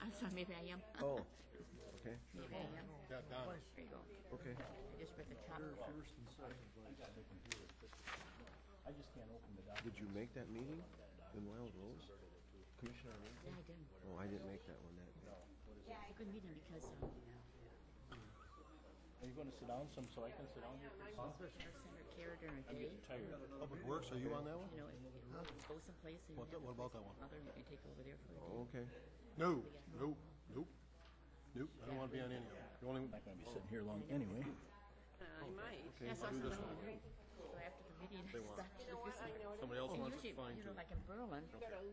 I'm sorry, maybe I am. Oh, okay, Maybe I am. Yeah, Don. There you go. okay. I just read the top. First and second I just can't open the document. Did you make that meeting in Wild Rose? Commissioner Arnett? Yeah, I didn't. Oh, I didn't make that one that day. It's a good meeting because Are you gonna sit down so I can sit down here? Senator Carragher and I'm Dave, getting tired. Public Works, are you on that one? you know, if you go someplace and you What have about that one? mother, you can take over there for a day. Oh, okay. No, nope, nope, nope, I don't wanna be on any of them. The only, I'm not gonna be sitting here long anyway. I might. Yeah, so I said, no, so after the meeting, I stopped. somebody else And wants usually, it, fine you know, too. like in Berlin,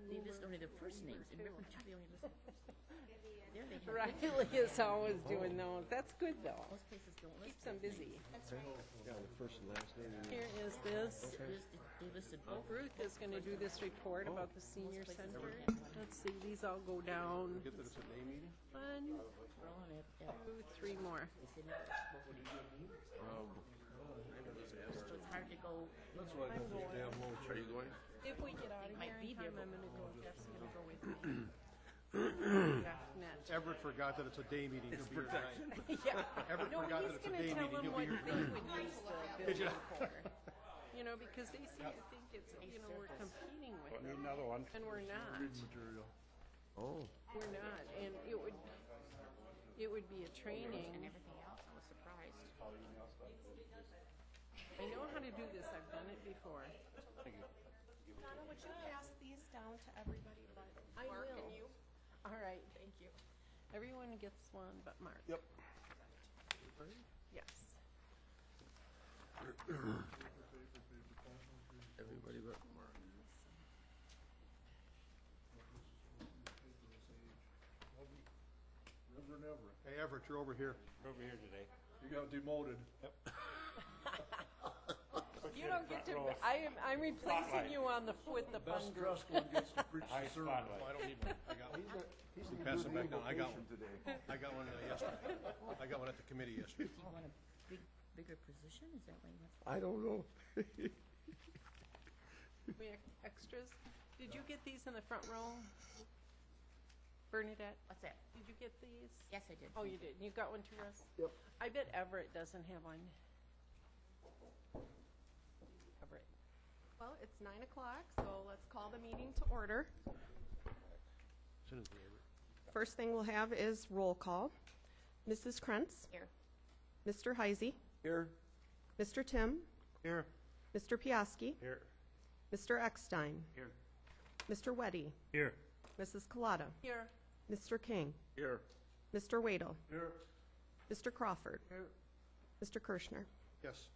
they list only the first names. And remember, Charlie only listed. There they have Riley is always doing those. That's good though. Most places don't list Keeps them those busy. Yeah, the first and last name. Here is this. names. They listed both. Ruth is going to do this report about the senior center. Let's see, these all go down. Get that it's a day meeting? 1, Berlin, 2, 3 more. they said, no, so it's hard to go. That's why I don't just damn low. Are you going? If we get out of Might here be in there, time, but- I'm going to go. Jeff's going to go with me. Definite. Everett forgot that it's a day meeting. He'll be here tonight. Yeah. Everett No, forgot that he's it's a going to day tell meeting. them He'll what be they here. would use the building for. You know, because they seem to think it's, you know, we're competing with them. Another one. And we're not. Material. Oh, We're not. And it would be a training. And everything else, I was surprised. I know how to do this. I've done it before. Donna, would you pass these down to everybody but I Mark will. and you? All right. Thank you. Everyone gets one but Mark. Yep. Yes. everybody but Mark. Reverend Everett. Hey, Everett, you're over here. Over here today. You got demoted. You don't get to. I'm replacing you on the with the fun Best group. dressed one gets to preach High the sermon. spotlight. Oh, I don't need one. I got one. He's You pass it back down. I got one. I got one yesterday. I got one at the committee yesterday. Do you want a bigger position? Is that why you want? I don't know. We have extras. Did you get these in the front row, Bernadette? What's that? Did you get these? Yes, I did. Oh, you did. You got one too, Russ? Yep. I bet Everett doesn't have one. Everett. Well, it's 9 o'clock, so let's call the meeting to order. First thing we'll have is roll call. Mrs. Krentz. Here. Mr. Heisey. Here. Mr. Tim. Here. Mr. Piaski. Here. Mr. Eckstein. Here. Mr. Weddy. Here. Mrs. Collada. Here. Mr. King. Here. Mr. Wadel. Here. Mr. Crawford. Here. Mr. Kirschner. Yes.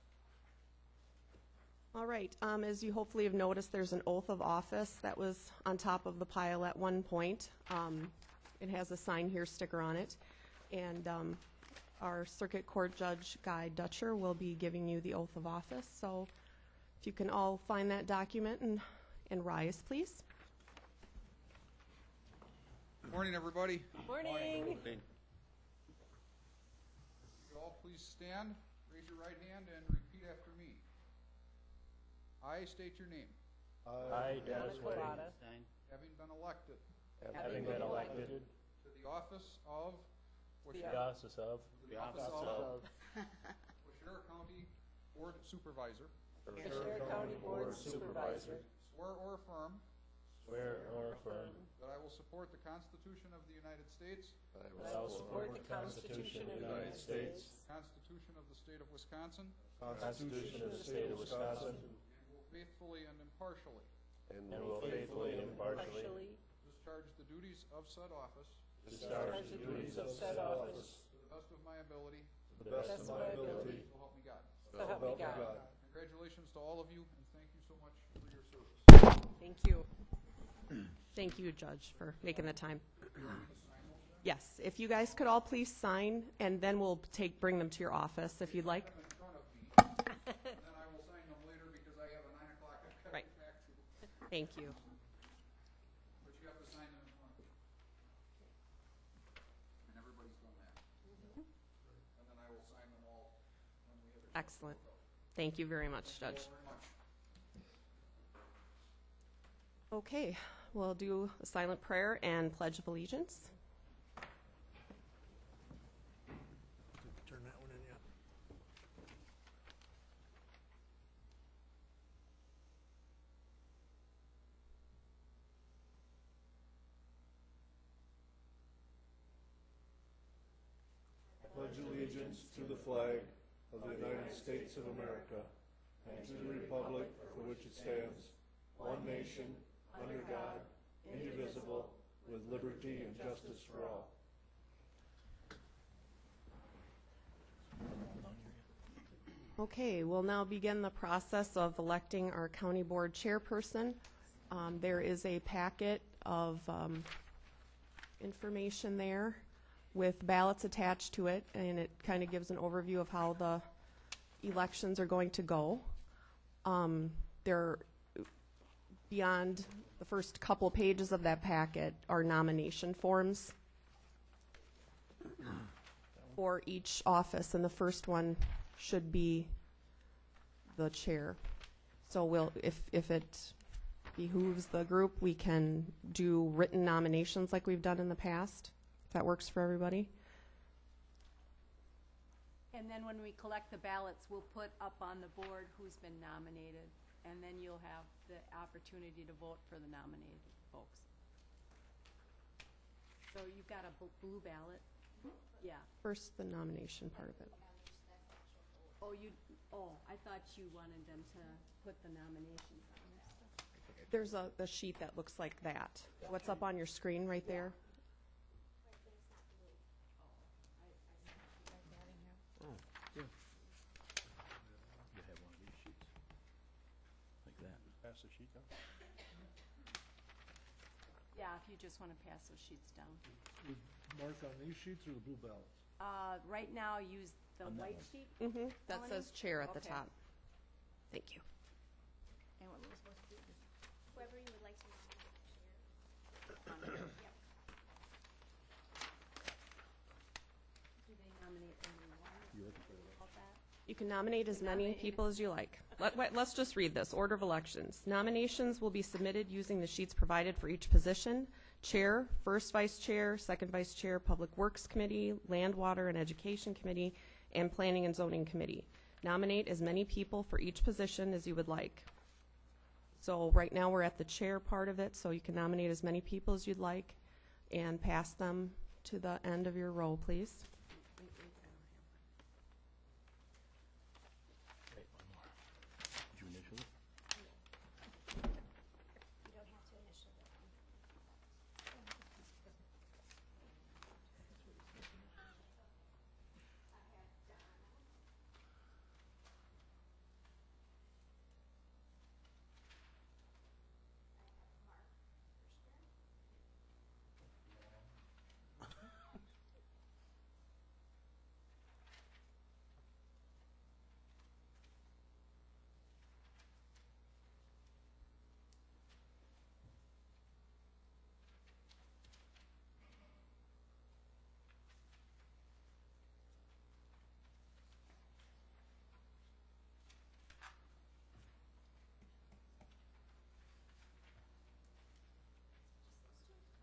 All right, as you hopefully have noticed, there's an oath of office that was on top of the pile at one point. It has a sign here, sticker on it. And our Circuit Court Judge Guy Dutcher will be giving you the oath of office. So if you can all find that document and rise, please. Morning, everybody. Morning. Would you all please stand, raise your right hand, and repeat after me. I state your name, I, Dennis Collada. having been elected having been elected to the office of to the office of Washington County Board Supervisor, Washington County Board Supervisor. swear or affirm swear or affirm that I will support the Constitution of the United States, that I will support the Constitution of the United States, the Constitution of the State of Wisconsin, Constitution of the State of Wisconsin, and will faithfully and impartially and will faithfully and impartially Partially. discharge the duties of said office discharge the duties of said office to the best of my ability, to the best of my ability. so help me God. So help me God. Congratulations to all of you, and thank you so much for your service. Thank you. Thank you, Judge, for making the time. Yes, if you guys could all please sign, and then we'll bring them to your office if you'd like. In front of me, and then I will sign them later because I have a 9 o'clock I've got to Right. get back to. Thank you. But you have to sign them in front of me. And everybody's done that. And then I will sign them all when we have it. Excellent. Thank you very much, Judge. Thank you very much. Okay, we'll do a silent prayer and pledge of allegiance. allegiance to the flag of the United States of America and to the republic for which it stands, one nation, under God, indivisible, with liberty and justice for all. Okay, we'll now begin the process of electing our county board chairperson. There is a packet of information there with ballots attached to it, and it kind of gives an overview of how the elections are going to go. Beyond the first couple pages of that packet are nomination forms for each office, and the first one should be the chair. So if it behooves the group, we can do written nominations like we've done in the past, if that works for everybody. And then when we collect the ballots, we'll put up on the board who's been nominated, and then you'll have the opportunity to vote for the nominated folks. So you've got a blue ballot? Yeah. First, the nomination part of it. I thought you wanted them to put the nominations on their stuff. There's a sheet that looks like that. What's up on your screen right there? Oh, yeah. You have one of these sheets. Like that. Pass the sheet down. Yeah, if you just want to pass those sheets down. Would mark on these sheets or the blue ballots? Right now, use the On that white one. sheet. That Melanie? says chair at the Okay. top. Thank you. And what we're supposed to do is Whoever you would like to nominate chair. Yep. do they nominate anyone? You're looking for the About that? You can nominate as many Nominate people as you like. Let's just read this. Order of elections. Nominations will be submitted using the sheets provided for each position. Chair, first vice chair, second vice chair, Public Works Committee, Land, Water, and Education Committee, and Planning and Zoning Committee. Nominate as many people for each position as you would like. So right now we're at the chair part of it, so you can nominate as many people as you'd like and pass them to the end of your row, please. Wait, one more. Did you initial it? You don't have to initial it.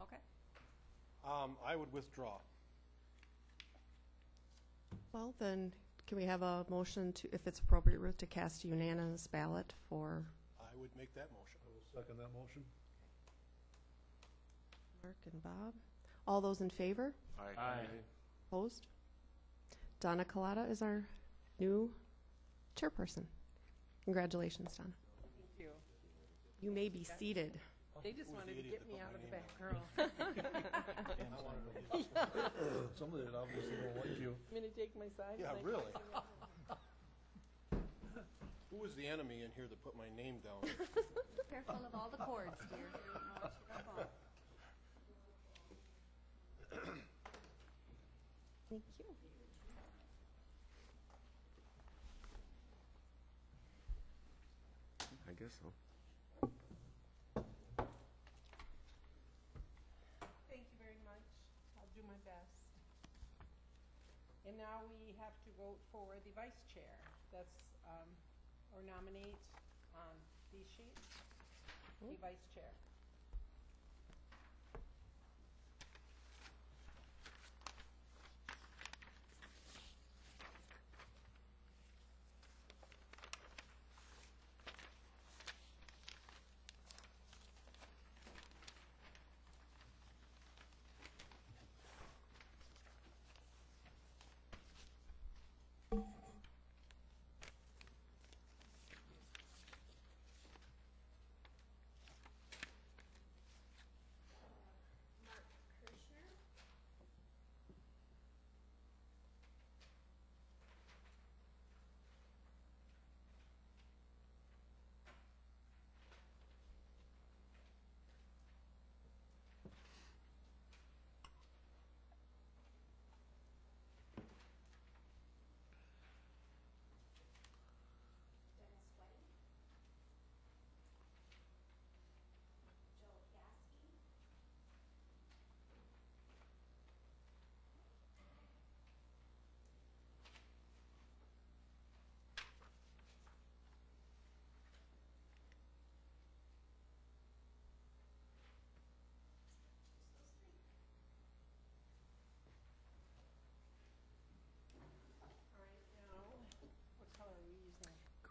Okay. I would withdraw. Well, then, can we have a motion to, if it's appropriate, Ruth, to cast a unanimous ballot for I would make that motion. I will second that motion. Mark and Bob? All those in favor? Aye. Opposed? Donna Collada is our new chairperson. Congratulations, Donna. Thank you. You may be seated. They just wanted to idiot get that me put out my of the name back row. Somebody that obviously don't like you. I'm gonna take my side. Yeah, like- really. Who was the enemy in here that put my name down? Careful of all the cords, dear. You don't know what you're gonna fall. Thank you. I guess so. Thank you very much. I'll do my best. And now we have to vote for the vice chair. That's, or nominate on these sheets, the vice chair.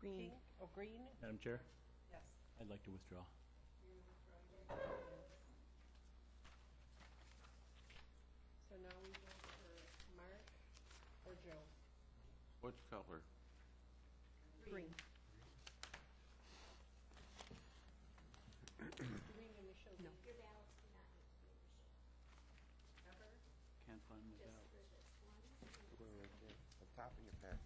Green. King? Oh, Green? Madam Chair, Yes. I'd like to withdraw. So now we vote for Mark or Joe? Which color? Green. Do we initial No. these? Your ballots do not need to be initialed. Ever? Can't find my Just ballot. for this one. Right there, the top of your pack.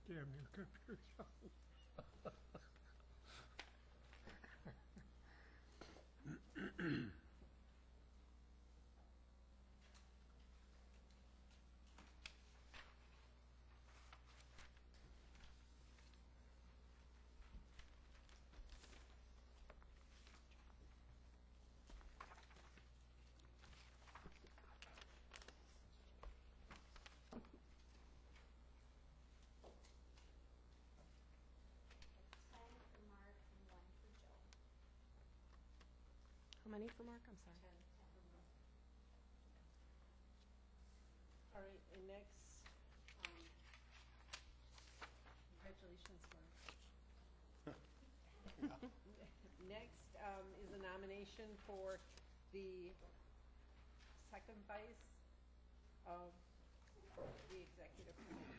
Damn your computer. Ten for Mark and one for Joe. How many for Mark? I'm sorry. All right, and next, congratulations, Mark. Next, is a nomination for the second vice of the executive committee.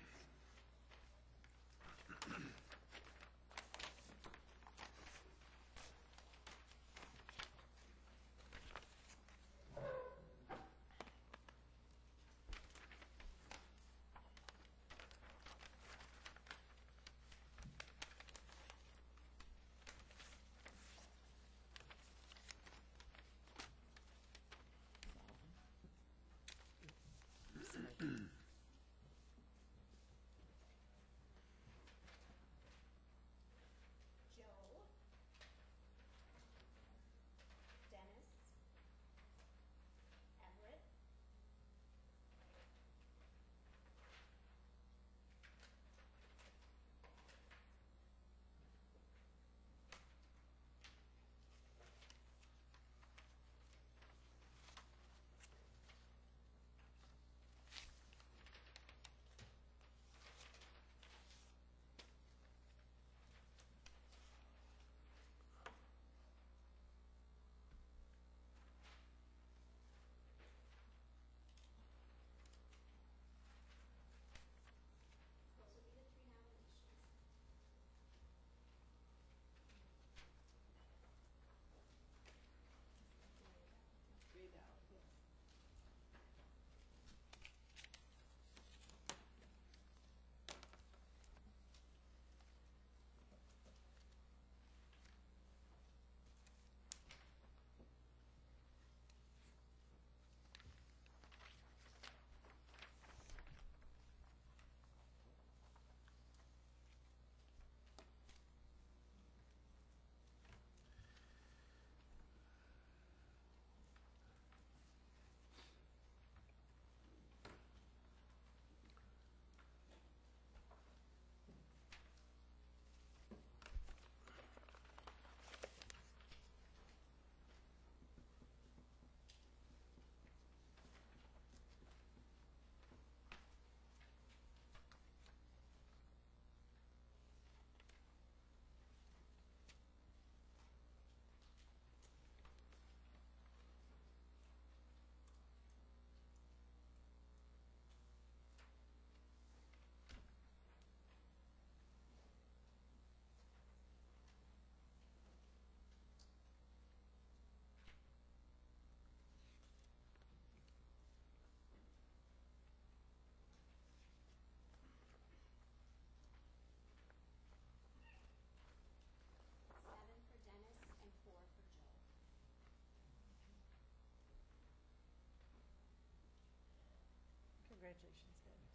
Congratulations, Dennis.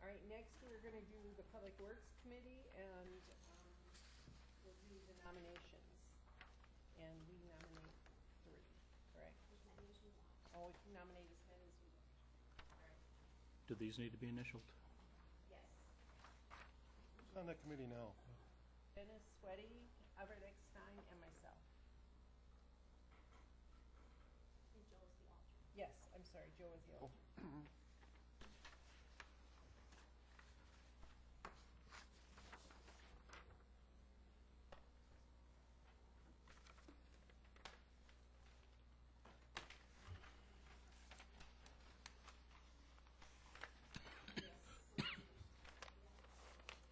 All right, next we're gonna do the Public Works Committee, and, we'll do the nominations. And we nominate 3, correct? As many as you want. Oh, we can nominate as many as we want. All right, Do these need to be initialed? Yes. Who's on that committee now? Dennis Sweaty, Everett Eckstein, and myself. And Joe is the alternate. Yes, I'm sorry, Joe is the alternate.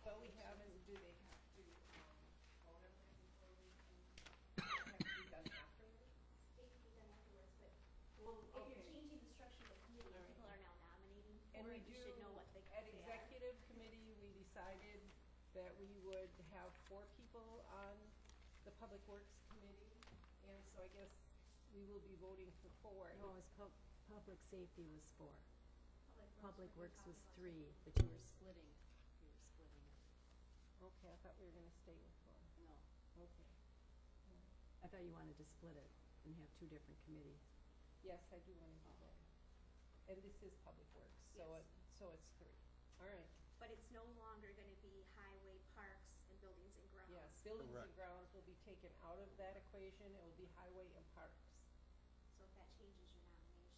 Well, we haven't, do they have to, vote on that before we can, have to be done afterwards? They can be done afterwards, but Well, if you're okay. changing the structure of the committee, All right. people are now nominating And for we it, you do, should know what at they are. executive committee, we decided that we would have 4 people on the Public Works Committee, and so I guess we will be voting for 4. No, it was public safety was 4. Public would be Works was talking about 3, but you were splitting it. Okay, I thought we were gonna stay with 4. No, Okay. I thought you wanted to split it and have 2 different committees. Yes, I do wanna do that. And this is Public Works, so Yes. it's 3. All right. But it's no longer gonna be highway, parks, and buildings and grounds. Yes, buildings and Correct. grounds will be taken out of that equation. It will be highway and parks. So if that changes your nominations.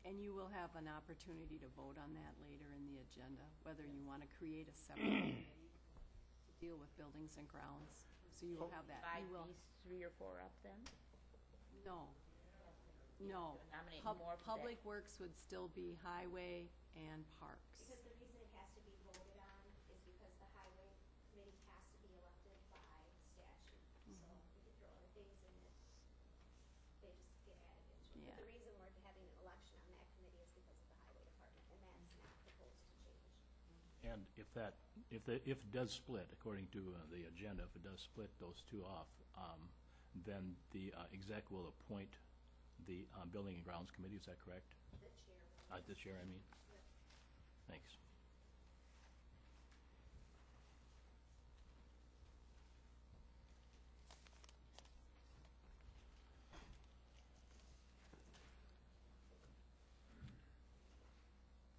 And you will have an opportunity to vote on that later in the agenda, whether you want to create a separate committee to deal with buildings and grounds. So you will have that. Divide You will, these 3 or 4 up then? no. No. Nominate Pub- more for that. Public Works would still be highway and parks. Because the reason it has to be voted on is because the highway committee has to be elected by statute. So we could throw other things in it, they just get added into it. Yeah. But the reason we're having an election on that committee is because of the highway department, and that's not proposed to change. And if it does split, according to the agenda, if it does split those 2 off, then the exec will appoint the Building and Grounds Committee, is that correct? The chair will. The chair, I mean? Thanks.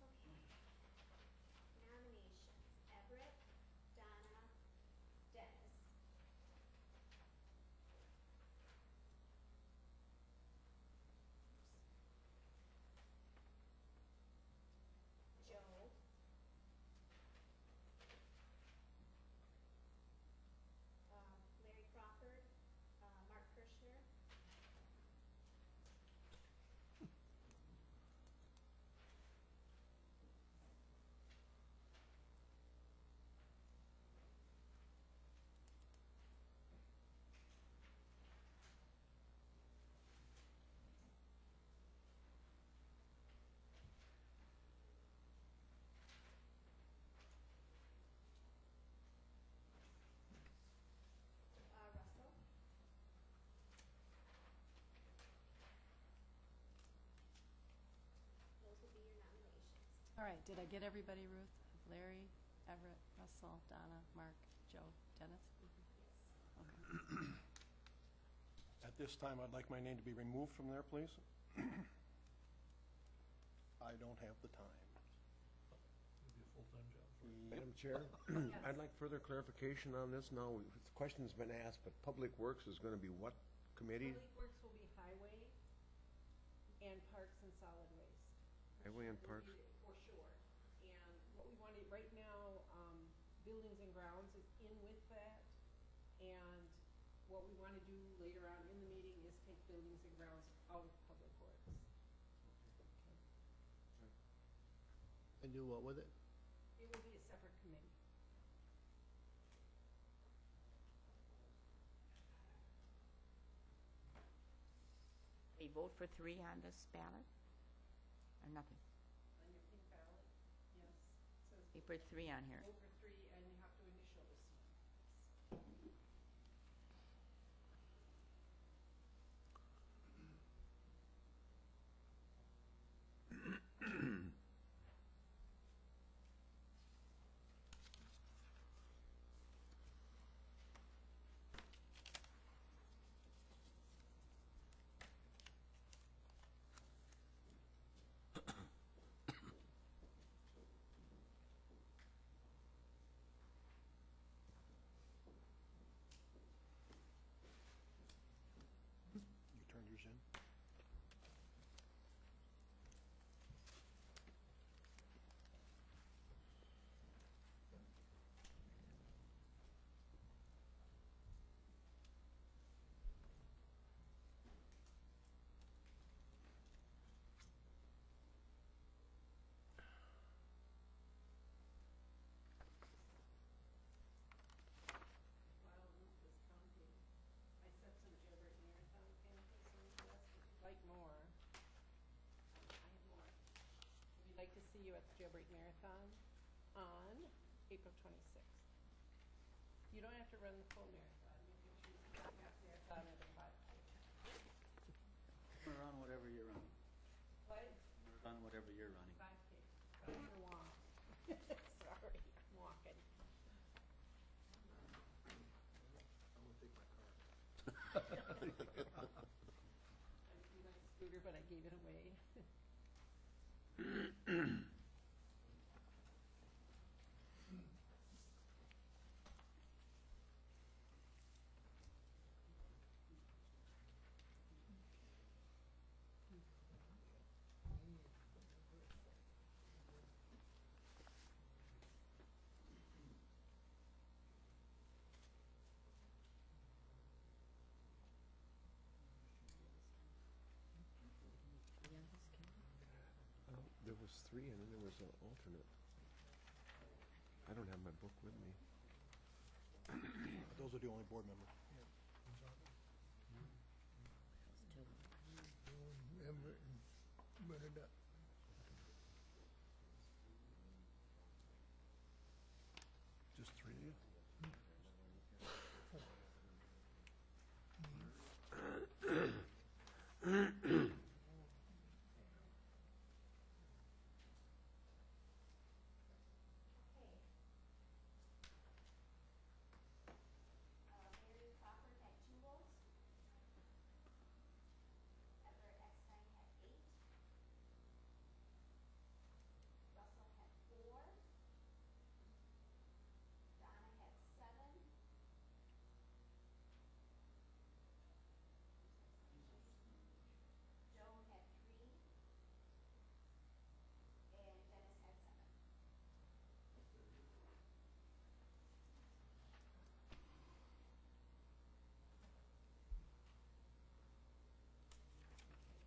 Okay. Nominations, Everett, Donna, Dennis. Joe. Larry Crawford, Mark Kirschner. Russell. Those will be your nominations. All right, did I get everybody, Ruth? Larry, Everett, Russell, Donna, Mark, Joe, Dennis? Okay. At this time, I'd like my name to be removed from there, please. I don't have the time. Madam Chair, I'd like further clarification on this now. The question's been asked, but Public Works is gonna be what committee? Public Works will be highway and parks and solid waste. Highway and Will Parks? be For sure. And what we wanted, right now, buildings and grounds is in with that. And what we wanna do later on in the meeting is take buildings and grounds out of Public Works. And do what with it? It will be a separate committee. We vote for 3 on this ballot? Or nothing? On your pink ballot, yes, it says We put 3 on here. vote for 3, and you have to initial this one. see you at the Jailbreak Marathon on April 26th. You don't have to run the full marathon. You can choose the half marathon or the 5K. Run whatever you're running. What? Run whatever you're running. 5K. Or walk. Sorry, I'm walking. I'm gonna take my car. I see my scooter, but I gave it away. There was 3 and then there was an alternate. I don't have my book with me. Those are the only board members. Just 3 of you? Mary Crawford had 2 votes. Everett Eckstein had 8. Russell had 4. Donna had 7. Joan had 3. And Dennis had 7.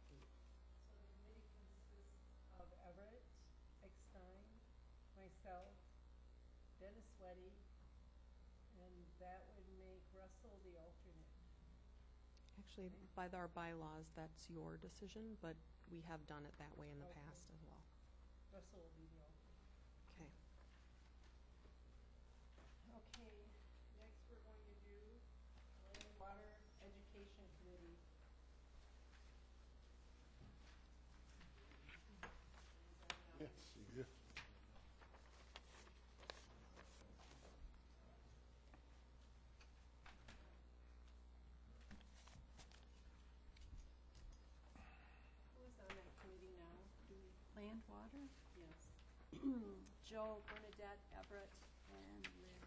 So the committee consists of Everett, Eckstein, myself, Dennis Weddy, and that would make Russell the alternate. Actually, by our bylaws, that's your decision, but we have done it that way in the Okay. past as well. Russell will be the alternate. Okay. Okay, next we're going to do Land, Water, Education Committee. Yes, yeah. Who is on that committee now? Do we, Land, water? yes. Joe, Bernadette, Everett, and Lynn.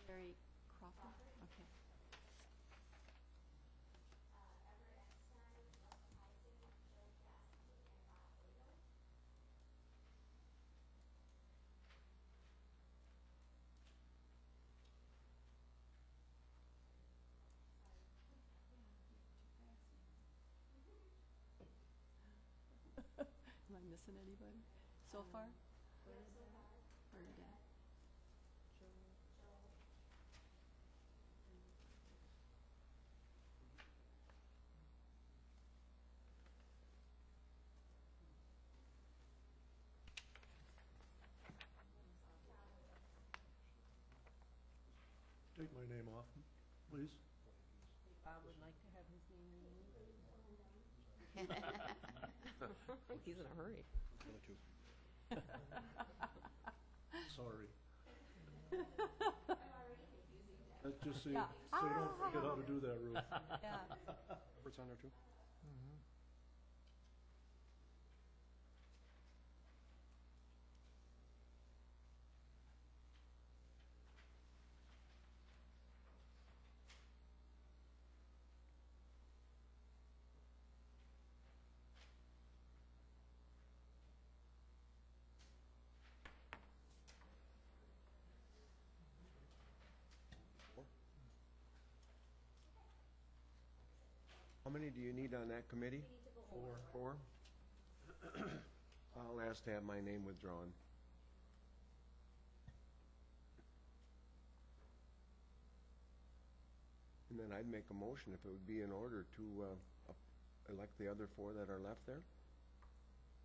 Mary Crawford? Okay. Everett Eckstein, Russell Heising, Joe Cassidy, and Bob Odom. Am I missing anybody so far? Bernadette. Take my name off, please. Bob would like to have his name removed. He's in a hurry. The other 2. Sorry. That's just so you don't forget how to do that, Ruth. Yeah. Everett's on there too? How many do you need on that committee? We need to go Four? I'll ask to have my name withdrawn. And then I'd make a motion if it would be in order to elect the other four that are left there.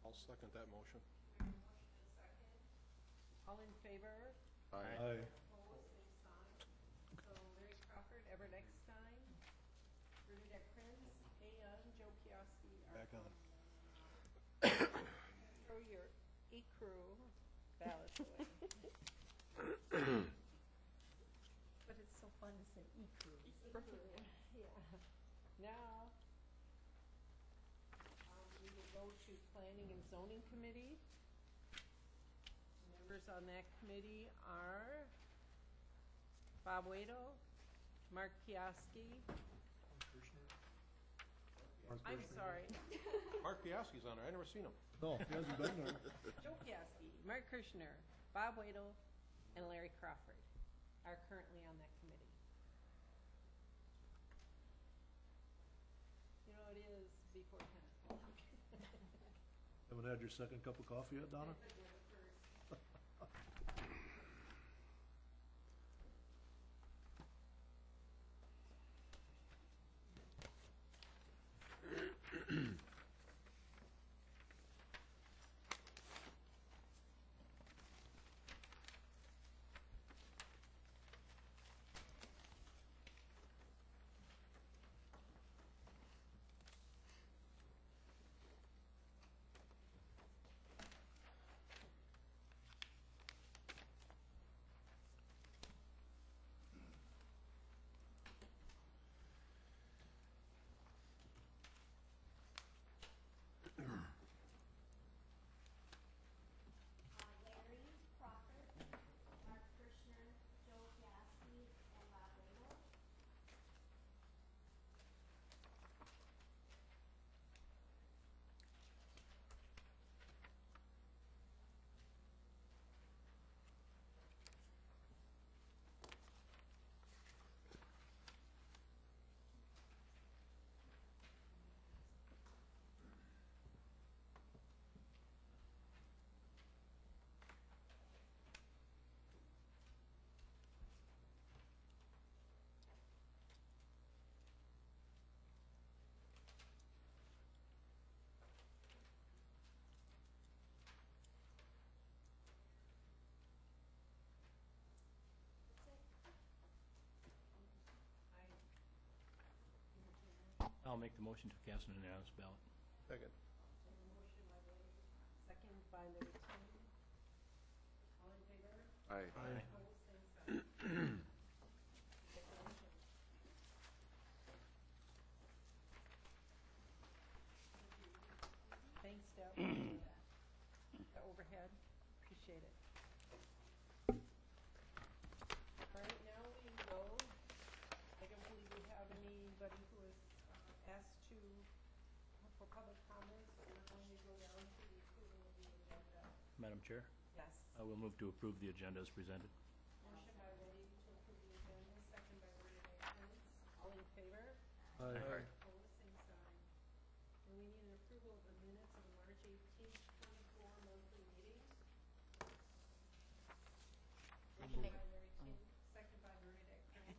I'll second that motion. All in favor? Aye. Opposed, same sign. So Larry Crawford, Everett Eckstein, Bernadette Prinz, and Joe Piasky are. Back on. Throw your e-crew ballot away. But it's so fun to say e-crew. Yeah. Now, we will go to Planning and Zoning Committee. Members on that committee are Bob Waito, Mark Piasky. I'm sorry, Mark Piasky's on there. I never seen him. No, he hasn't been there. Joe Piasky, Mark Kirschner, Bob Waito, and Larry Crawford are currently on that committee. You know, it is before 10 o'clock. Haven't had your second cup of coffee yet, Donna? Larry Crawford, Mark Kirschner, Joe Piasky, and Bob Waito. I'll make the motion to cast an unanimous ballot. Second. Motion by Larry, second by Larry King. All in favor? Aye. Opposed, same sign. Declaration. Thanks, Deb. The overhead, appreciate it. All right, now we will, I don't believe we have anybody who is asked to, for public comments. We're going to go down to the approval of the agenda. Madam Chair, Yes. I will move to approve the agenda as presented. Motion by Woody to approve the agenda, second by Bernadette Prince. All in favor? Aye. Opposed, same sign. And we need an approval of the minutes of the March 18th, 24 monthly meetings. Motion by Larry King, second by Bernadette Prince.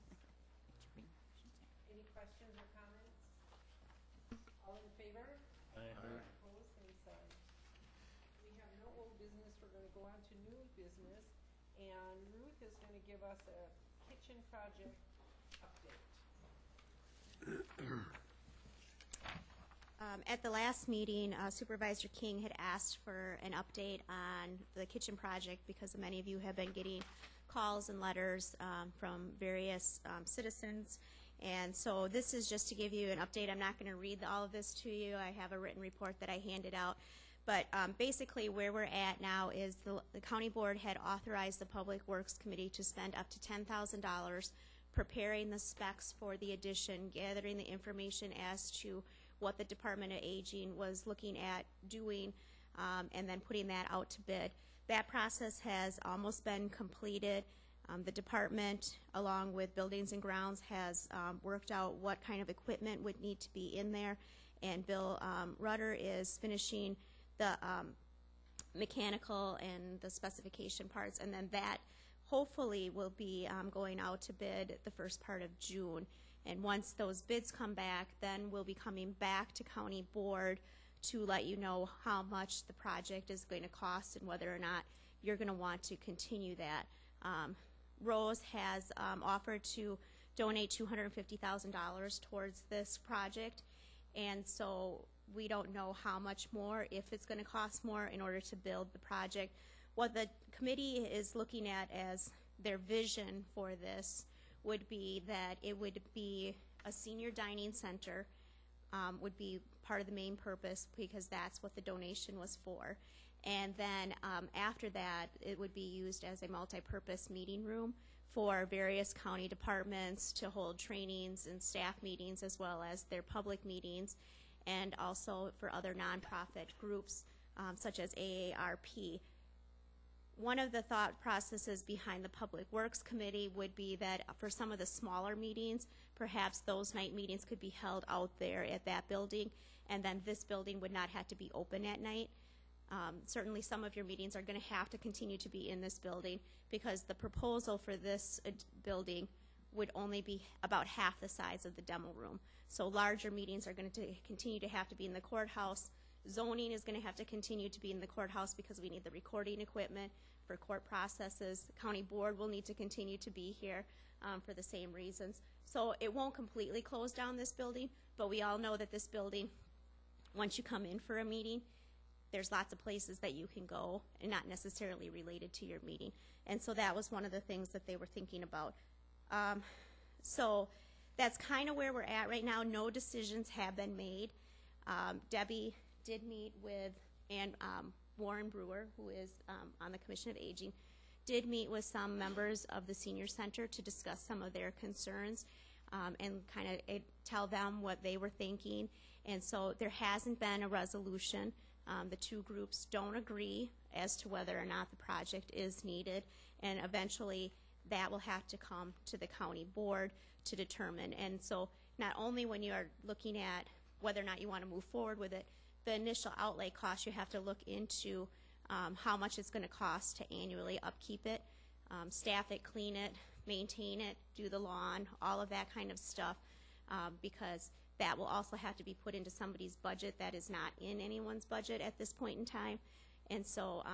Any questions or comments? All in favor? Aye. Opposed, same sign. We have no old business, we're gonna go on to new business, and Ruth is gonna give us a kitchen project update. At the last meeting, Supervisor King had asked for an update on the kitchen project because many of you have been getting calls and letters from various citizens. And so this is just to give you an update. I'm not going to read all of this to you. I have a written report that I handed out. But basically where we're at now is the county board had authorized the Public Works Committee to spend up to $10,000 preparing the specs for the addition, gathering the information as to what the Department of Aging was looking at doing, and then putting that out to bid. That process has almost been completed. The department, along with Buildings and Grounds, has worked out what kind of equipment would need to be in there, and Bill Rudder is finishing the mechanical and the specification parts, and then that hopefully will be going out to bid the first part of June. And once those bids come back, then we'll be coming back to County Board to let you know how much the project is going to cost and whether or not you're going to want to continue that. Rose has offered to donate $250,000 towards this project, and so we don't know how much more, if it's going to cost more in order to build the project. What the committee is looking at as their vision for this would be that it would be a senior dining center, would be part of the main purpose, because that's what the donation was for. And then after that, it would be used as a multi-purpose meeting room for various county departments to hold trainings and staff meetings, as well as their public meetings, and also for other nonprofit groups such as AARP. One of the thought processes behind the Public Works Committee would be that for some of the smaller meetings, perhaps those night meetings could be held out there at that building, and then this building would not have to be open at night. Certainly some of your meetings are going to have to continue to be in this building, because the proposal for this building would only be about half the size of the demo room. So larger meetings are going to continue to have to be in the courthouse. Zoning is going to have to continue to be in the courthouse because we need the recording equipment for court processes. The county board will need to continue to be here for the same reasons. So it won't completely close down this building, but we all know that this building, once you come in for a meeting, there's lots of places that you can go and not necessarily related to your meeting. And so that was one of the things that they were thinking about. So that's kind of where we're at right now. No decisions have been made. Debbie did meet with, and Warren Brewer, who is on the Commission of Aging, did meet with some members of the Senior Center to discuss some of their concerns and kind of tell them what they were thinking. And so there hasn't been a resolution. The two groups don't agree as to whether or not the project is needed, and eventually that will have to come to the county board to determine. And so not only when you are looking at whether or not you want to move forward with it, the initial outlay cost, you have to look into how much it's going to cost to annually upkeep it, staff it, clean it, maintain it, do the lawn, all of that kind of stuff, because that will also have to be put into somebody's budget that is not in anyone's budget at this point in time. And so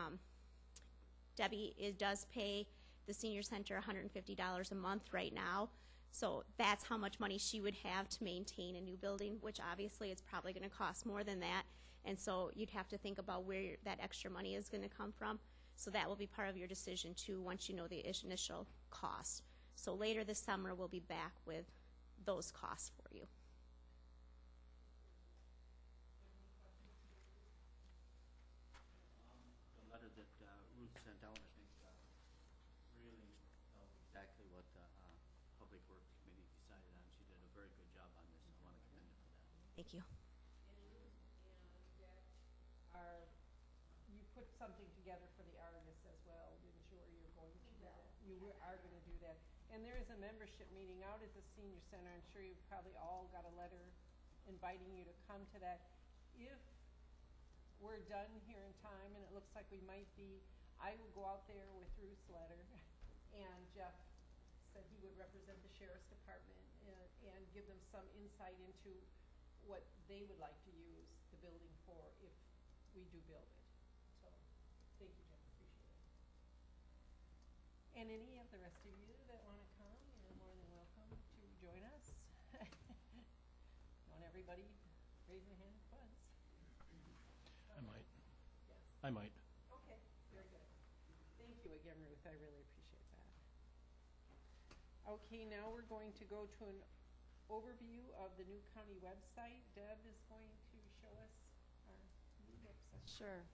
Debbie does pay the Senior Center $150 a month right now. So that's how much money she would have to maintain a new building, which obviously it's probably going to cost more than that. And so you'd have to think about where that extra money is going to come from. So that will be part of your decision too once you know the initial cost. So later this summer we'll be back with those costs for you. The letter that Ruth sent out, I think, really exactly what the Public Works Committee decided on. She did a very good job on this. I want to commend her for that. Thank you. You put something together for the artists as well, didn't you, or you're going to do that? You are going to do that. And there is a membership meeting out at the Senior Center. I'm sure you've probably all got a letter inviting you to come to that. If we're done here in time, and it looks like we might be, I will go out there with Ruth's letter, and Jeff said he would represent the Sheriff's Department and give them some insight into what they would like to use the building for if we do build it. So, thank you, Jeff, appreciate it. And any of the rest of you that want to come, you're more than welcome to join us. Want everybody raise their hand at once? I might. Yes. I might. Okay, very good. Thank you again, Ruth, I really appreciate that. Okay, now we're going to go to an overview of the new county website. Deb is going to show us our new website. Sure.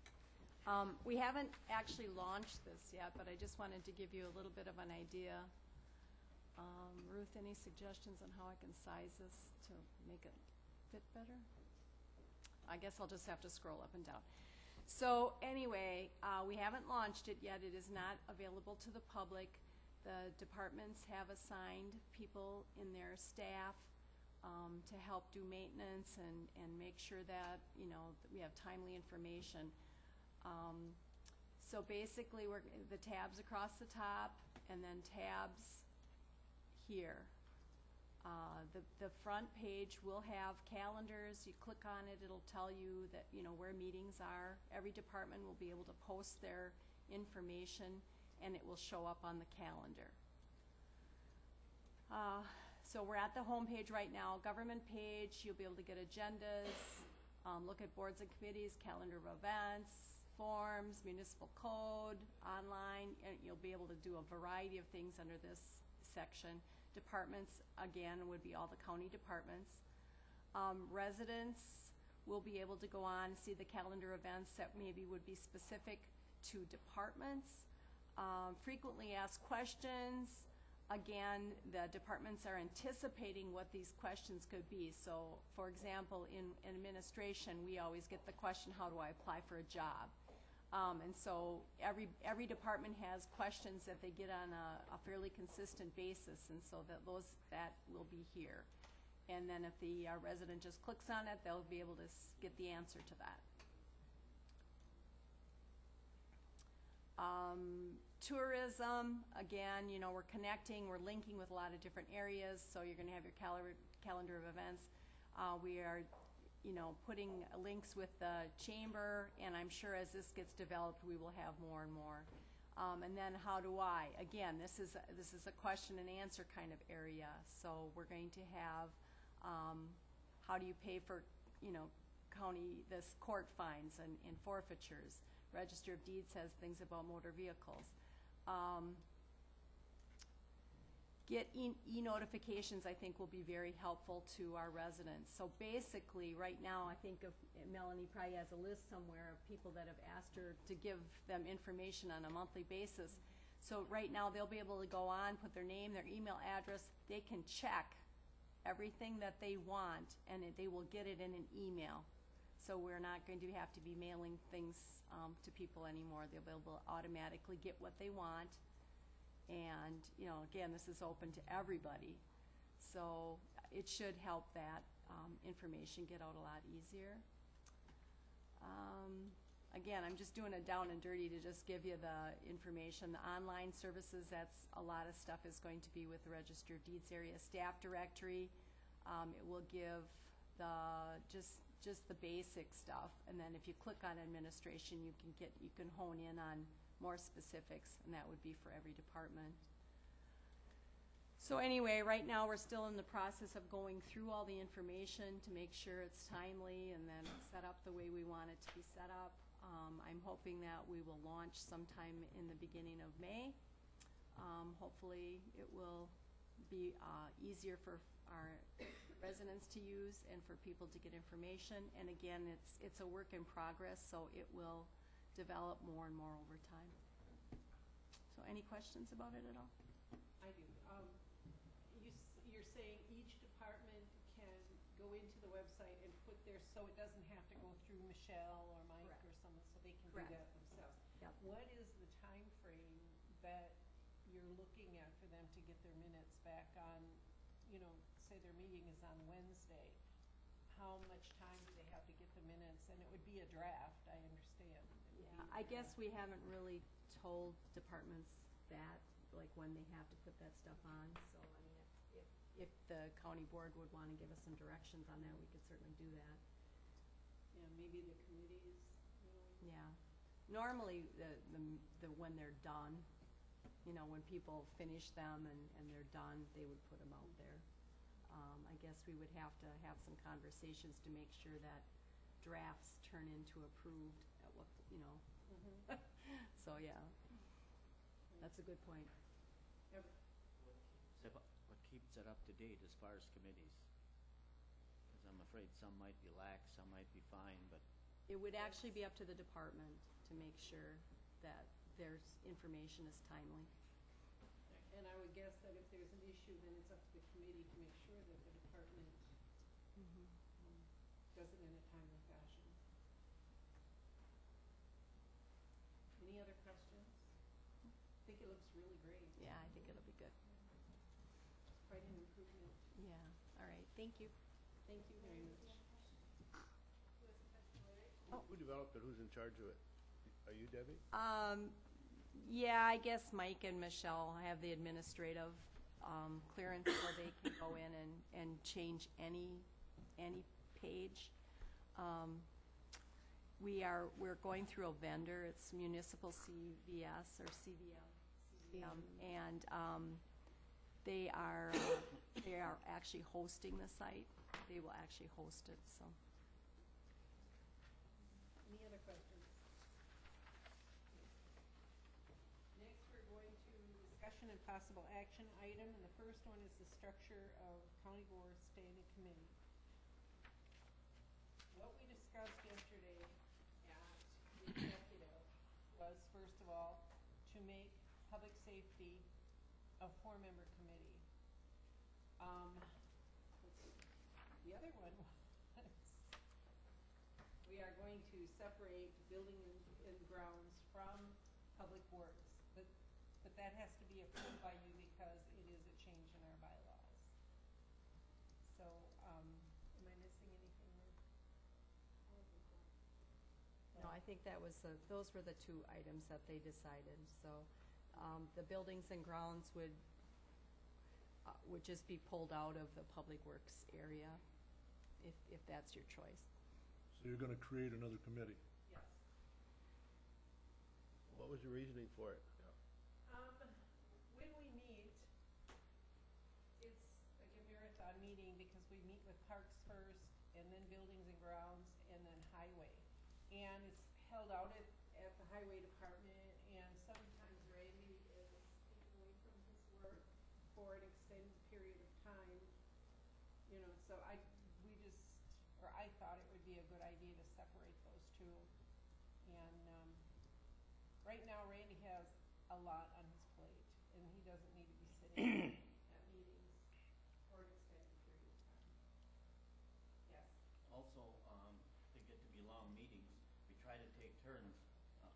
We haven't actually launched this yet, but I just wanted to give you a little bit of an idea. Ruth, any suggestions on how I can size this to make it fit better? I guess I'll just have to scroll up and down. So anyway, we haven't launched it yet. It is not available to the public. The departments have assigned people in their staff to help do maintenance and make sure that, you know, that we have timely information. So basically, the tabs across the top and then tabs here. The front page will have calendars. You click on it, it'll tell you that, you know, where meetings are. Every department will be able to post their information, and it will show up on the calendar. So we're at the home page right now. Government page, you'll be able to get agendas, look at boards and committees, calendar of events, forms, municipal code, online, and you'll be able to do a variety of things under this section. Departments, again, would be all the county departments. Residents will be able to go on, see the calendar events that maybe would be specific to departments. Frequently asked questions. Again, the departments are anticipating what these questions could be. So, for example, in administration, we always get the question, how do I apply for a job? And so every department has questions that they get on a fairly consistent basis, and so that will be here. And then if the resident just clicks on it, they'll be able to get the answer to that. Tourism, again, you know, we're connecting, we're linking with a lot of different areas, so you're going to have your calendar of events. We are, you know, putting links with the chamber, and I'm sure as this gets developed, we will have more and more. And then how do I? Again, this is a question and answer kind of area. So we're going to have how do you pay for, you know, this court fines and forfeitures. Register of Deeds has things about motor vehicles. Get e-notifications, I think, will be very helpful to our residents. So basically, right now, I think Melanie probably has a list somewhere of people that have asked her to give them information on a monthly basis. So right now, they'll be able to go on, put their name, their email address. They can check everything that they want, and they will get it in an email. So we're not going to have to be mailing things to people anymore. They'll be able to automatically get what they want. And, you know, again, this is open to everybody. So it should help that information get out a lot easier. Again, I'm just doing it down and dirty to just give you the information. The online services, that's a lot of stuff is going to be with the Register of Deeds area. Staff directory, it will give just the basic stuff. And then if you click on administration, you can hone in on more specifics, and that would be for every department. So anyway, right now we're still in the process of going through all the information to make sure it's timely and then it's set up the way we want it to be set up. I'm hoping that we will launch sometime in the beginning of May. Hopefully it will be easier for our residents to use and for people to get information. And again, it's a work in progress, so it will develop more and more over time. So any questions about it at all? I do. You're saying each department can go into the website and put so it doesn't have to go through Michelle or Mike Correct. or someone, so they can Correct. do that themselves. Yep. What is the time frame that you're looking at for them to get their minutes back on, you know, say their meeting is on Wednesday? How much time do they have to get the minutes? And it would be a draft, I understand. Yeah, I guess we haven't really told departments that, like when they have to put that stuff on. So, I mean, if the county board would want to give us some directions on that, we could certainly do that. Yeah, maybe the committees, you know. Yeah. Normally, when they're done, you know, when people finish them and they're done, they would put them out there. I guess we would have to have some conversations to make sure that drafts turn into approved at what, you know. So, yeah, that's a good point. What keeps it up to date as far as committees? Because I'm afraid some might be lax, some might be fine, but It would actually be up to the department to make sure that their information is timely. And I would guess that if there's an issue, then it's up to the committee to make sure that the department does it in a timely fashion. Any other questions? I think it looks really great. Yeah, I think it'll be good. Quite an improvement. Yeah, all right, thank you. Thank you very much. Who developed it? Who's in charge of it? Are you, Debbie? Yeah, I guess Mike and Michelle have the administrative clearance where they can go in and change any page. We're going through a vendor, it's Municipal CVS or CVM, and they are actually hosting the site. They will actually host it, so. Any other questions? Next, we're going to discussion and possible action item, and the first one is the structure of County Board Standing Committee. What we discussed yesterday at the executive was, first of all, to make public safety a 4-member committee. Let's see. The other one was, we are going to separate building and grounds from public works, but that has to be approved by you because it is a change in our bylaws. So, am I missing anything there? No, I think that was those were the two items that they decided, so, the buildings and grounds would just be pulled out of the public works area, if that's your choice. So you're gonna create another committee? Yes. What was your reasoning for it? When we meet, it's like a marathon meeting because we meet with parks first, and then buildings and grounds, and then highway. And it's held out at the highway department, and sometimes Randy is taken away from his work for an extended period of time. You know, so I thought it would be a good idea to separate those two. And right now Randy has a lot on his plate, and he doesn't need to be sitting at meetings for an extended period of time. Yes. Also, they get to be long meetings. We try to take turns.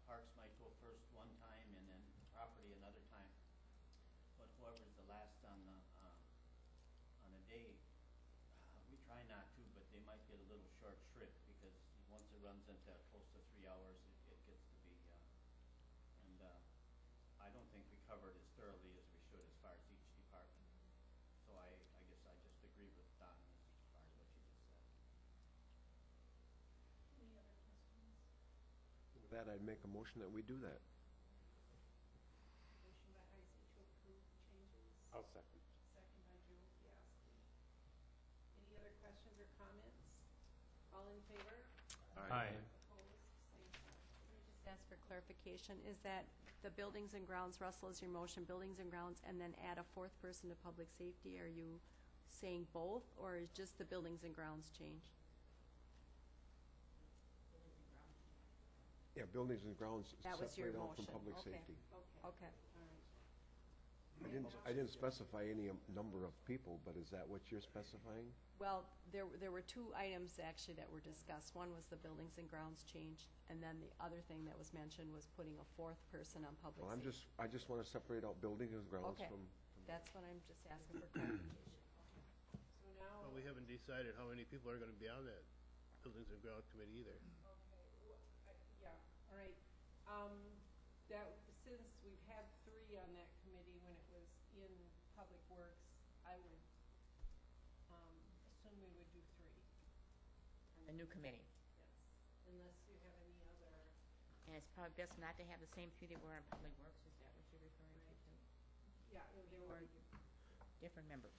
Parks might go first one time and then property another time. But whoever's the last on a day, we try not to, but they might get a little short shrift because once it runs into close to 3 hours, it gets to be, and I don't think we cover it as thoroughly as we should as far as each department. So I guess I just agree with Donna as far as what she just said. Any other questions? With that, I'd make a motion that we do that. Motion by Heisey to approve the changes. I'll second. Second by Joe Fiaschi. Any other questions or comments? All in favor? Aye. Opposed? Same sign. Can I just ask for clarification, is that the buildings and grounds, Russell, is your motion, buildings and grounds, and then add a 4th person to public safety? Are you saying both, or is just the buildings and grounds change? Yeah, buildings and grounds That was your separate out from motion. public Okay. safety. Okay. All right. I didn't specify any number of people, but is that what you're specifying? Well, there were 2 items actually that were discussed. One was the buildings and grounds change, and then the other thing that was mentioned was putting a 4th person on public Well, safety. I just want to separate out buildings and grounds Okay. from. That's what I'm just asking for clarification. So now. Well, we haven't decided how many people are gonna be on that Buildings and Ground Committee either. Yeah, all right. Since we've had 3 on that committee when it was in Public Works, I would assume we would do 3. On the new committee. Yes. Unless you have any other. And it's probably best not to have the same 3 that were in public works, is that what you're referring to? Too? Yeah, there Or were. different members?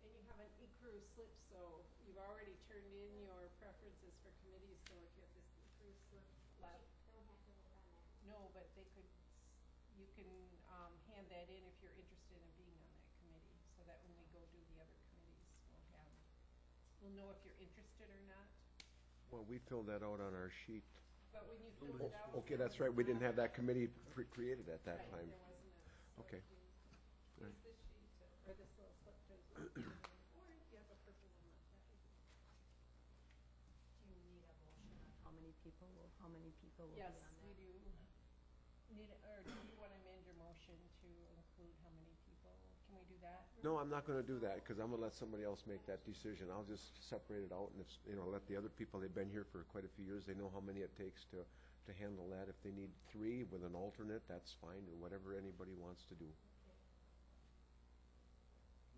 And you have an e-crew slip, so you've already turned in your preferences for committees, so if you have this e-crew slip left. Don't have to vote on that. No, but you can hand that in if you're interested in being on that committee, so that when we go do the other committees, we'll know if you're interested or not. Well, we filled that out on our sheet. But when you filled it out. Okay, that's right, we didn't have that committee created at that Right, time. there wasn't a. So Okay. if you use this sheet, or this little slip, or if you have a purple one left, that would be. Do you need a motion on how many people will be on that? Yes, we do. or do you want to amend your motion to include how many people? Can we do that? No, I'm not gonna do that, because I'm gonna let somebody else make that decision. I'll just separate it out and, if, let the other people, they've been here for quite a few years, they know how many it takes to handle that. If they need 3 with an alternate, that's fine, or whatever anybody wants to do.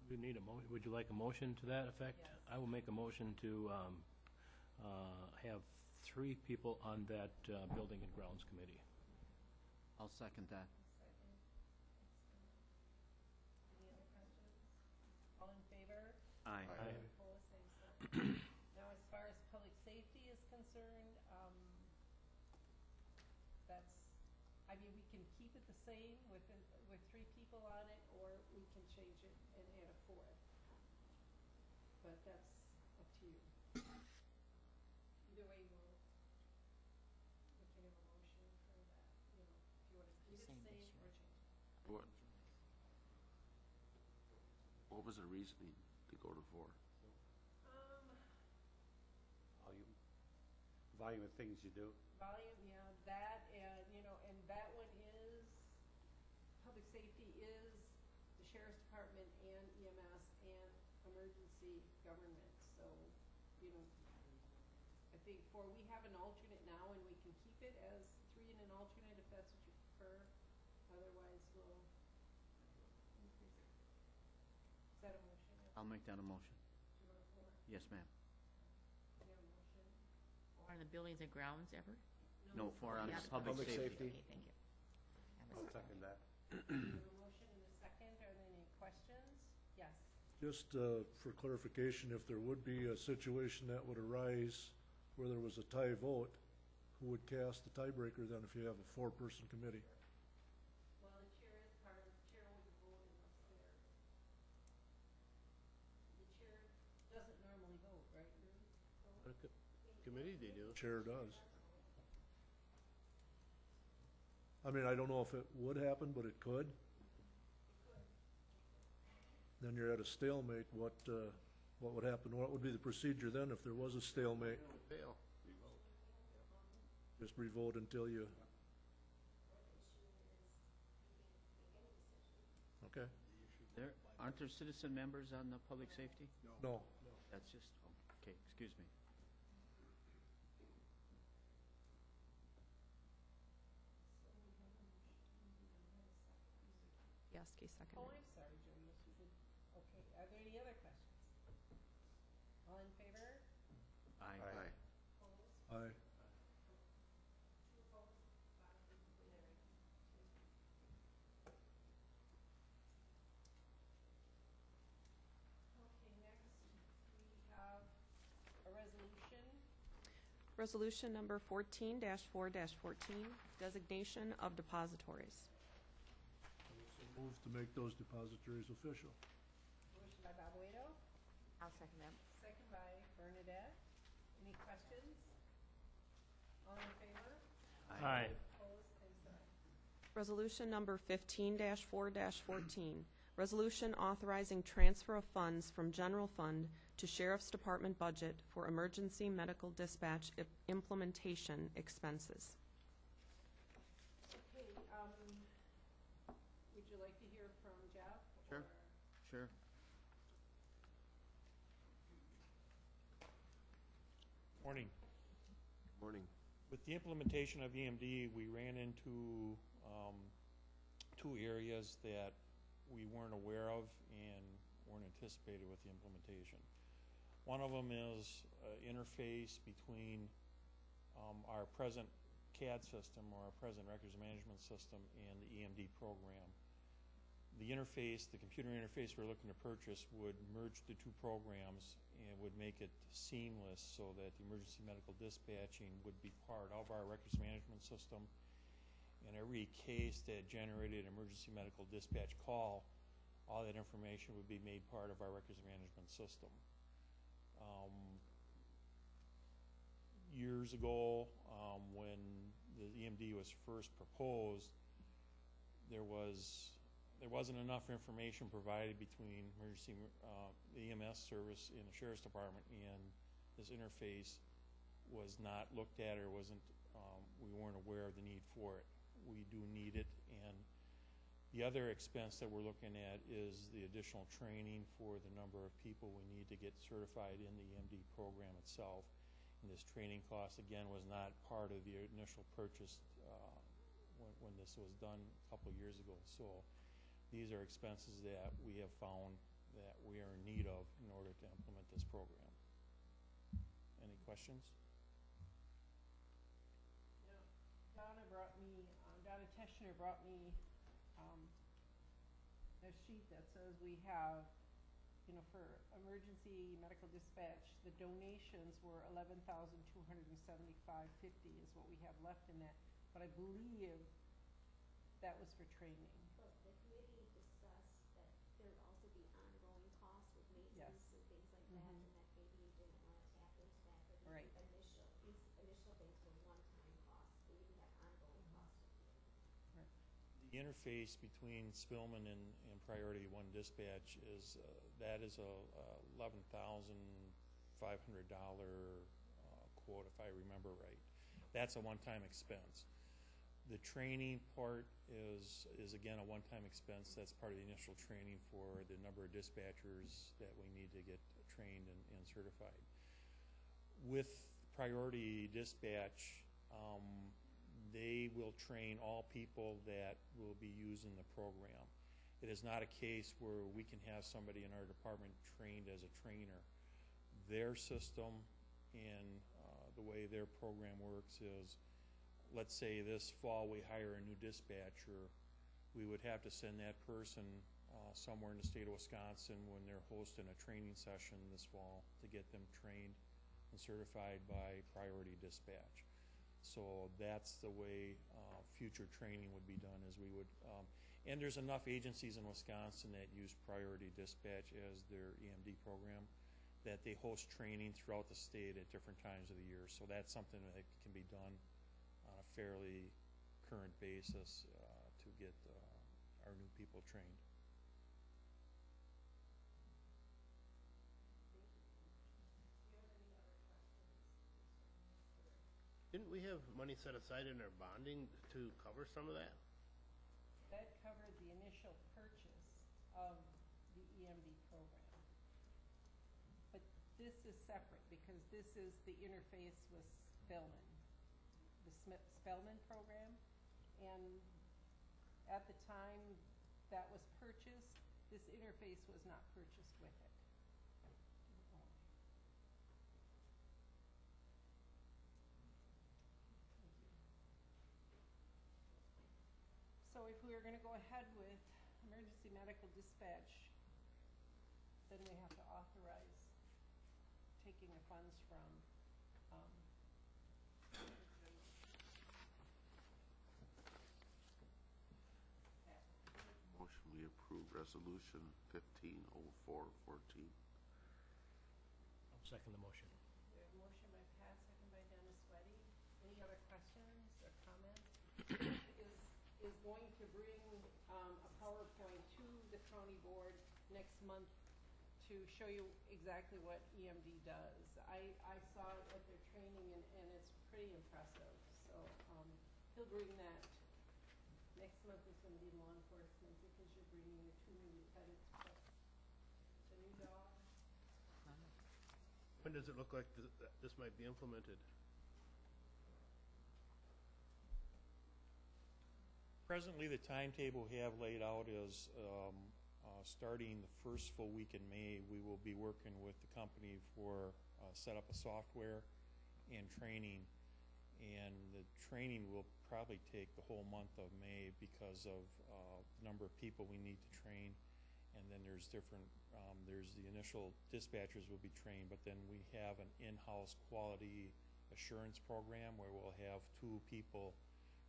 We need a motion. Would you like a motion to that effect? Yes. I will make a motion to have 3 people on that Building and Grounds Committee. I'll second that. Second. Any other questions? All in favor? Aye. Opposed, same sign. Now, as far as public safety is concerned, we can keep it the same with 3 people on it, or we can change it and add a 4th. But that's up to you. Either way, we can have a motion for that, if you want to keep it the Same same this or year. change it. What was the reasoning to go to 4? Volume of things you do. Volume, yeah, that, and, and that one is, public safety is the sheriff's department and EMS and emergency government, so, I think we have an alternate now, and we can keep it as 3 and an alternate if that's what you prefer, otherwise we'll increase it. Is that a motion? I'll make that a motion. Do you want a 4? Yes, ma'am. We have a motion? Or in the buildings and grounds ever? No, for on Yeah, public safety. Okay, thank you. I'll second that. We have a motion and a second. Are there any questions? Yes. Just for clarification, if there would be a situation that would arise where there was a tie vote, who would cast the tiebreaker then if you have a 4-person committee? Well, the chair is part of, the chair will be voting upstairs. The chair doesn't normally vote, right, Ruth? Committee they do. Chair does. I mean, I don't know if it would happen, but it could. Then you're at a stalemate. What would happen? What would be the procedure then if there was a stalemate? Fail. Just revote until you... Okay. Aren't there citizen members on the public safety? No. That's just, okay, excuse me. Yaski seconded. Oh, I'm sorry, Joe, yes, you did. Okay, are there any other questions? All in favor? Aye. Opposed? Aye. 2 opposed? 5 carried. Okay, next, we have a resolution. Resolution number 14-4-14, designation of depositories. Move to make those depositories official. Motion by Bob Waito, I'll second that. second by Bernadette. Any questions? All in favor? Aye. Opposed? Same sign. Resolution number 15-4-14, resolution authorizing transfer of funds from general fund to Sheriff's Department budget for emergency medical dispatch implementation expenses. Okay, would you like to hear from Jeff? Sure. or- Sure. Morning. Morning. With the implementation of EMD, we ran into 2 areas that we weren't aware of and weren't anticipated with the implementation. One of them is interface between our present CAD system, or our present records management system, and the EMD program. The interface, the computer interface we're looking to purchase, would merge the 2 programs and would make it seamless so that the emergency medical dispatching would be part of our records management system. And every case that generated an emergency medical dispatch call, all that information would be made part of our records management system. Years ago, when the EMD was first proposed, there wasn't enough information provided between emergency the EMS service in the Sheriff's Department, and this interface was not looked at, or wasn't we weren't aware of the need for it. we do need it. And the other expense that we're looking at is the additional training for the number of people we need to get certified in the EMD program itself. And this training cost, again, was not part of the initial purchase when this was done a couple years ago. So these are expenses that we have found that we are in need of in order to implement this program. Any questions? Donna Teschner brought me a sheet that says we have, for emergency medical dispatch, the donations were $11,275.50 is what we have left in that. But I believe that was for training. But the committee discussed that there would also be ongoing costs with maintenance and things like that, and that maybe you didn't want to tap into that. But Right. these initial things were one-time costs. We didn't have ongoing costs. The interface between Spillman and Priority One Dispatch is that is a $11,500 quote, if I remember right. That's a one-time expense. The training part is again a one-time expense. That's part of the initial training for the number of dispatchers that we need to get trained and certified. With Priority Dispatch, they will train all people that will be using the program. It is not a case where we can have somebody in our department trained as a trainer. Their system and the way their program works is, let's say this fall we hire a new dispatcher, we would have to send that person somewhere in the state of Wisconsin when they're hosting a training session this fall to get them trained and certified by Priority Dispatch. So that's the way future training would be done, as we would, and there's enough agencies in Wisconsin that use Priority Dispatch as their EMD program that they host training throughout the state at different times of the year. So that's something that can be done on a fairly current basis to get our new people trained. Didn't we have money set aside in our bonding to cover some of that? That covered the initial purchase of the EMD program. But this is separate because this is the interface with Spellman, the Spellman program. And at the time that was purchased, this interface was not purchased with it. So if we were going to go ahead with emergency medical dispatch, then we have to authorize taking the funds from Motion we approve resolution 150414. I'll second the motion. We have a motion by Pat, second by Dennis Weddy. Any other questions or comments? Is going to bring a PowerPoint to the county board next month to show you exactly what EMD does. I saw it at their training and it's pretty impressive. So he'll bring that. Next month is going to be law enforcement because you're bringing your 2 new lieutenants plus the new dog. When does it look like this might be implemented? Presently, the timetable we have laid out is starting the first full week in May, we will be working with the company for set up a software and training. And the training will probably take the whole month of May because of the number of people we need to train. And then there's different, there's the initial dispatchers will be trained, but then we have an in-house quality assurance program where we'll have 2 people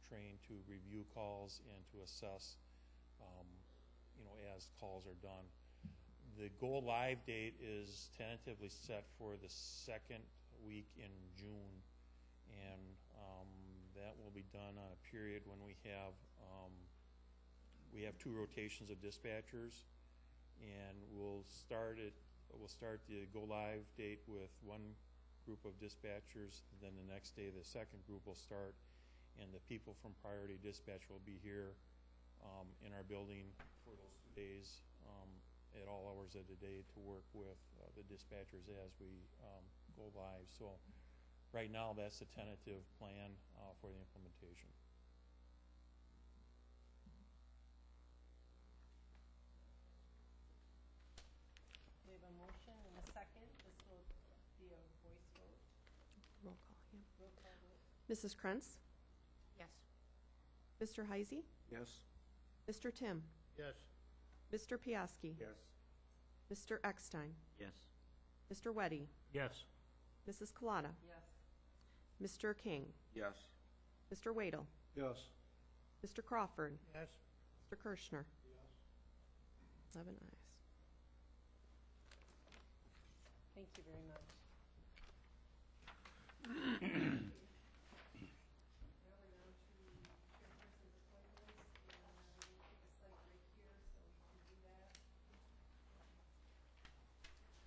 trained to review calls and to assess, as calls are done. The go live date is tentatively set for the 2nd week in June, and that will be done on a period when we have 2 rotations of dispatchers, and we'll start the go live date with one group of dispatchers, then the next day the second group will start. and the people from Priority Dispatch will be here in our building for those 2 days at all hours of the day to work with the dispatchers as we go live. So right now, that's the tentative plan for the implementation. We have a motion and a second. This will be a voice vote. Roll call, yeah. Roll call vote. Mrs. Krantz? Yes. Mr. Heisey? Yes? Mr. Tim? Yes. Mr. Piaski? Yes. Mr. Eckstein? Yes. Mr. Weddy? Yes. Mrs. Kalata? Yes. Mr. King? Yes. Mr. Wadel? Yes. Mr. Crawford? Yes. Mr. Kirschner? 11 ayes. Thank you very much. Now we're down to chairperson's appointments, and we'll take a slight break here, so we can do that.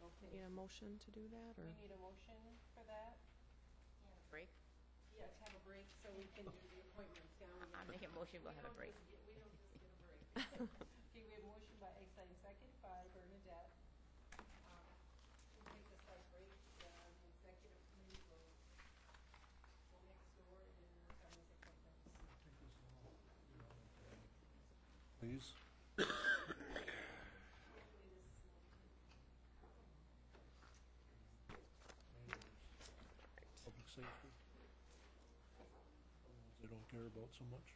Okay. Need a motion to do that, or? We need a motion for that? Break? Yes, have a break so we can do the appointments. Yeah, we I'll make a motion, we'll have a break. We don't just get a break. Okay, we have a motion by Eckstein, second by Bernadette. We'll take a slight break. The executive committee will go next door and work on these appointments. Please. Public safety. They don't care about so much.